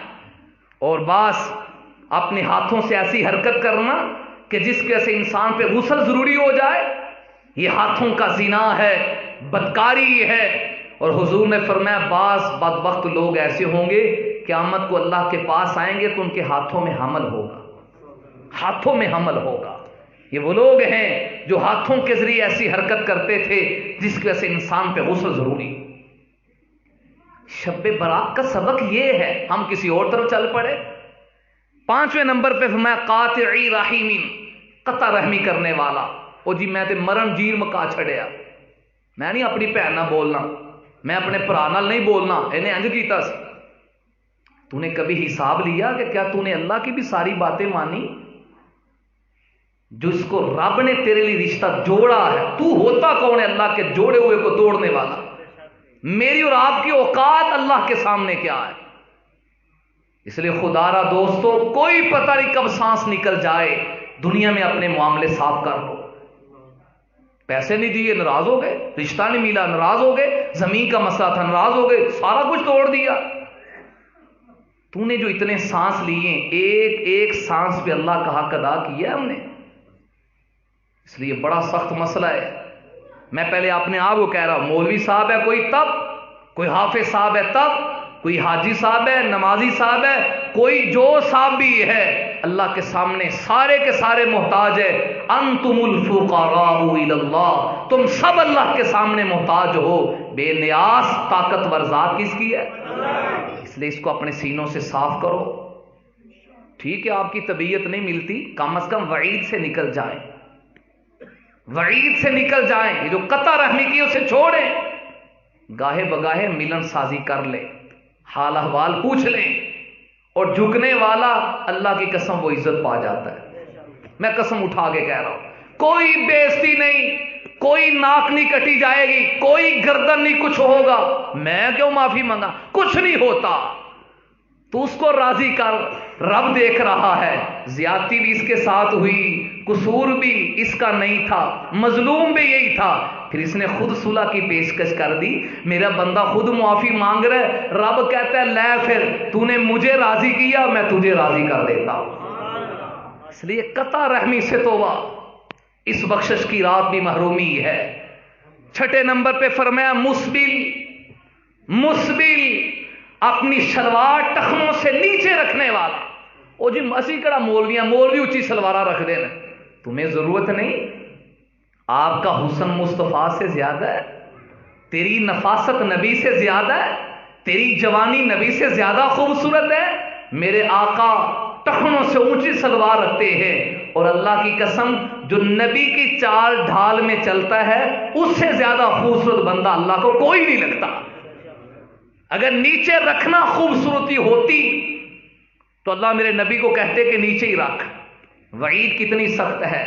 Speaker 1: اور بعض اپنے ہاتھوں سے ایسی حرکت کرنا کہ جس کی وجہ سے انسان پہ غسل ضروری ہو جائے، یہ ہاتھوں کا زنا ہے، بدکاری ہے۔ اور حضور نے فرمایا بعض بدبخت لوگ ایسے ہوں گے قیامت کو اللہ کے پاس آئیں گے تو ان کے ہاتھوں میں حمل ہوگا، ہاتھوں میں حمل ہوگا۔ یہ وہ لوگ ہیں جو ہاتھوں کے ذریعے ایسی حرکت کرتے تھے جس کی وجہ سے انسان پہ غسل ضروری۔ شب برات کا سبق یہ ہے، ہم کسی اور طرف چل پڑے۔ 5ویں نمبر پہ فرمایا قاطعی رحیمین، قطع رحمی کرنے والا۔ او جی میں تے مرن جیر مکا چھڑیا، میں نہیں اپنی بھن نال بولنا، میں اپنے بھرا نال نہیں بولنا، انہیں انج کیتا سی۔ تو نے کبھی حساب لیا کہ کیا تو نے اللہ کی بھی ساری باتیں مانی؟ جس کو رب نے تیرے لیے رشتہ جوڑا ہے، تو ہوتا کون ہے اللہ کے جوڑے ہوئے کو توڑنے والا؟ میری اور آپ کی اوقات اللہ کے سامنے کیا ہے؟ اس لیے خدا را دوستو، کوئی پتہ نہیں کب سانس نکل جائے، دنیا میں اپنے معاملے صاف کر لو۔ پیسے نہیں دیے ناراض ہو گئے، رشتہ نہیں ملا ناراض ہو گئے، زمین کا مسئلہ تھا ناراض ہو گئے، سارا کچھ توڑ دیا۔ تو نے جو اتنے سانس لیے، ایک ایک سانس پہ اللہ کا حق ادا کیا ہم نے۔ اس لیے بڑا سخت مسئلہ ہے۔ میں پہلے اپنے آپ کو کہہ رہا ہوں، مولوی صاحب ہے کوئی تب، کوئی حافظ صاحب ہے تب، کوئی حاجی صاحب ہے، نمازی صاحب ہے، کوئی جو صاحب بھی ہے، اللہ کے سامنے سارے کے سارے محتاج ہے۔ انتم الفقراء الی اللہ، تم سب اللہ کے سامنے محتاج ہو۔ بے نیاز طاقتور ذات کس کی ہے؟ اس لیے اس کو اپنے سینوں سے صاف کرو۔ ٹھیک ہے آپ کی طبیعت نہیں ملتی، کم از کم وعید سے نکل جائیں، وعید سے نکل جائیں۔ یہ جو قطع رحمی کی اسے چھوڑیں، گاہے بگاہے ملن سازی کر لیں، حال احوال پوچھ لیں، اور جھکنے والا اللہ کی قسم وہ عزت پا جاتا ہے۔ میں قسم اٹھا کے کہہ رہا ہوں، کوئی بےعزتی نہیں، کوئی ناک نہیں کٹی جائے گی، کوئی گردن نہیں کچھ ہوگا۔ میں کیوں معافی مانگا؟ کچھ نہیں ہوتا، تو اس کو راضی کر، رب دیکھ رہا ہے۔ زیادتی بھی اس کے ساتھ ہوئی، قصور بھی اس کا نہیں تھا، مظلوم بھی یہی تھا، پھر اس نے خود صلح کی پیشکش کر دی۔ میرا بندہ خود معافی مانگ رہا ہے، رب کہتا ہے لے پھر تو نے مجھے راضی کیا، میں تجھے راضی کر دیتا ہوں۔ اس لیے قطع رحمی سے توبہ، اس بخشش کی رات بھی محرومی ہے۔ 6 نمبر پہ فرمایا مسبل، مسبل اپنی شلوار ٹخنوں سے نیچے رکھنے والا۔ او جی اسی کڑا مولویاں، مولوی اچھی سلوارہ رکھ دینا، تمہیں ضرورت نہیں۔ آپ کا حسن مصطفیٰ سے زیادہ ہے، تیری نفاست نبی سے زیادہ ہے، تیری جوانی نبی سے زیادہ خوبصورت ہے۔ میرے آقا ٹخنوں سے اونچی سلوار رکھتے ہیں، اور اللہ کی قسم جو نبی کی چال ڈھال میں چلتا ہے اس سے زیادہ خوبصورت بندہ اللہ کو کوئی نہیں لگتا۔ اگر نیچے رکھنا خوبصورتی ہوتی تو اللہ میرے نبی کو کہتے کہ نیچے ہی رکھ۔ وعید کتنی سخت ہے،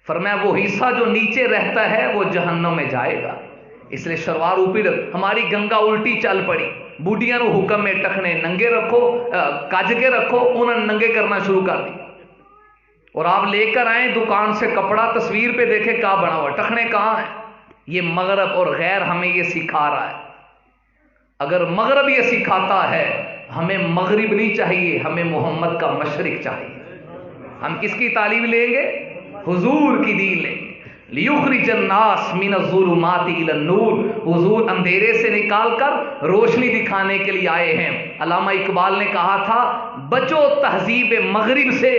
Speaker 1: فرمایا وہ حصہ جو نیچے رہتا ہے وہ جہنم میں جائے گا۔ اس لیے شلوار اوپر، ہماری گنگا الٹی چل پڑی، بوڑھیاں نو حکم میں ٹخنے ننگے رکھو، کج کے رکھو، انہوں نے ننگے کرنا شروع کر دی۔ اور آپ لے کر آئیں دکان سے کپڑا، تصویر پہ دیکھیں کہاں بنا ہوا، ٹخنے کہاں ہیں؟ یہ مغرب اور غیر ہمیں یہ سکھا رہا ہے۔ اگر مغرب یہ سکھاتا ہے، ہمیں مغرب نہیں چاہیے، ہمیں محمد کا مشرق چاہیے۔ ہم کس کی تعلیم لیں گے؟ حضور کی دین لیں گے۔ لِيُخْرِجَ النَّاسَ مِنَ الظُّلُمَاتِ إِلَى النُّورِ، حضور اندھیرے سے نکال کر روشنی دکھانے کے لیے آئے ہیں۔ علامہ اقبال نے کہا تھا بچو تہذیب مغرب سے،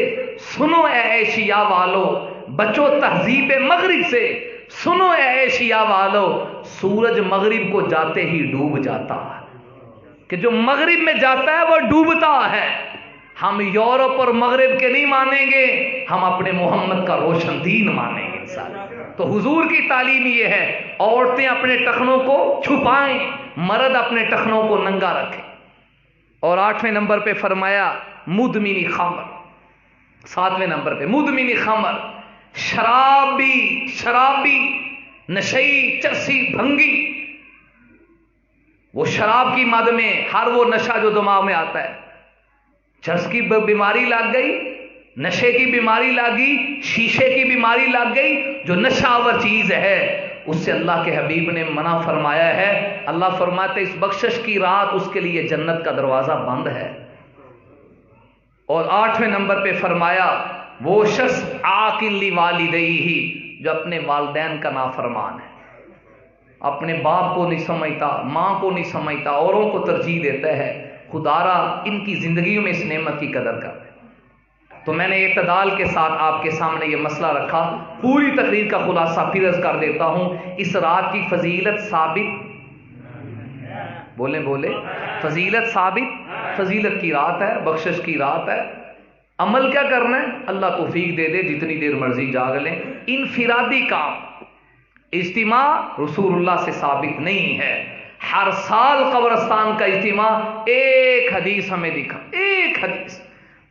Speaker 1: سنو اے ایشیا والو، بچو تہذیب مغرب سے، سنو اے ایشیا والو، سورج مغرب کو جاتے ہی ڈوب جاتا ہے، کہ جو مغرب میں جاتا ہے وہ ڈوبتا ہے۔ ہم یورپ اور مغرب کے نہیں مانیں گے، ہم اپنے محمد کا روشن دین مانیں گے انسان۔ تو حضور کی تعلیم یہ ہے، عورتیں اپنے ٹخنوں کو چھپائیں، مرد اپنے ٹخنوں کو ننگا رکھیں۔ اور 8ویں نمبر پہ فرمایا مدمنی خمر، 7ویں نمبر پہ مدمنی خمر، شرابی، نشئی، چرسی، بھنگی، وہ شراب کی مد میں، ہر وہ نشہ جو دماغ میں آتا ہے، چرس کی بیماری لگ گئی، نشے کی بیماری لگ گئی، شیشے کی بیماری لگ گئی، جو نشہ آور چیز ہے اس سے اللہ کے حبیب نے منع فرمایا ہے۔ اللہ فرماتے اس بخشش کی رات اس کے لیے جنت کا دروازہ بند ہے۔ اور 8ویں نمبر پہ فرمایا وہ شخص عاقل لوالدیہ، جو اپنے والدین کا نافرمان ہے، اپنے باپ کو نہیں سمجھتا، ماں کو نہیں سمجھتا، اوروں کو ترجیح دیتا ہے، خدارا ان کی زندگیوں میں اس نعمت کی قدر کر۔ تو میں نے اعتدال کے ساتھ آپ کے سامنے یہ مسئلہ رکھا۔ پوری تقریر کا خلاصہ پھر عرض کر دیتا ہوں۔ اس رات کی فضیلت ثابت، بولے فضیلت ثابت، فضیلت کی رات ہے، بخشش کی رات ہے۔ عمل کیا کرنا ہے؟ اللہ توفیق دے دے، جتنی دیر مرضی جاگ لیں۔ انفرادی کام، اجتماع رسول اللہ سے ثابت نہیں ہے۔ ہر سال قبرستان کا اجتماع، ایک حدیث ہمیں دکھا، ایک حدیث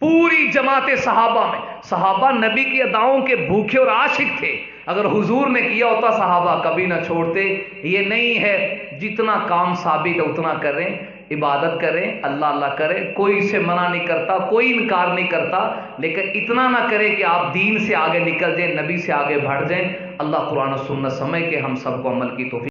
Speaker 1: پوری جماعت صحابہ میں، صحابہ نبی کی اداؤں کے بھوکے اور عاشق تھے، اگر حضور نے کیا ہوتا صحابہ کبھی نہ چھوڑتے۔ یہ نہیں ہے، جتنا کام ثابت ہے اتنا کریں، عبادت کریں، اللہ اللہ کریں، کوئی اسے منع نہیں کرتا، کوئی انکار نہیں کرتا، لیکن اتنا نہ کریں کہ آپ دین سے آگے نکل جائیں، نبی سے آگے بڑھ جائیں۔ اللہ قرآن و سنت سمجھ کے ہم سب کو عمل کی توفیق